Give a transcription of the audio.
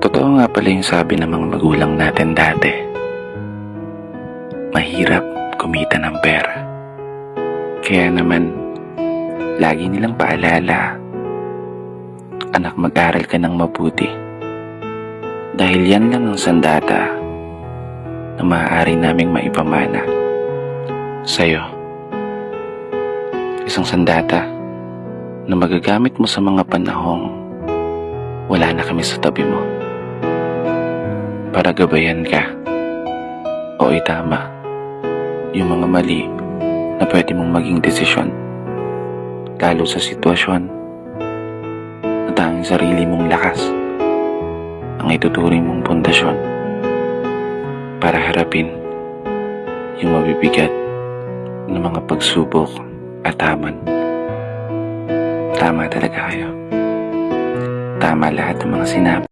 Totoo nga pala yung sabi ng mga magulang natin dati. Mahirap kumita ng pera. Kaya naman, lagi nilang paalala, anak, mag-aral ka ng mabuti. Dahil yan lang ang sandata na maaari naming maipamana sa'yo. Isang sandata na magagamit mo sa mga panahong wala na kami sa tabi mo. Para gabayan ka o itama yung mga mali na pwede mong maging desisyon, lalo sa sitwasyon na tanging sarili mong lakas ang ituturing mong pundasyon para harapin yung mabibigat ng mga pagsubok at hamon. Tama talaga kayo. Tama lahat ng mga sinabi.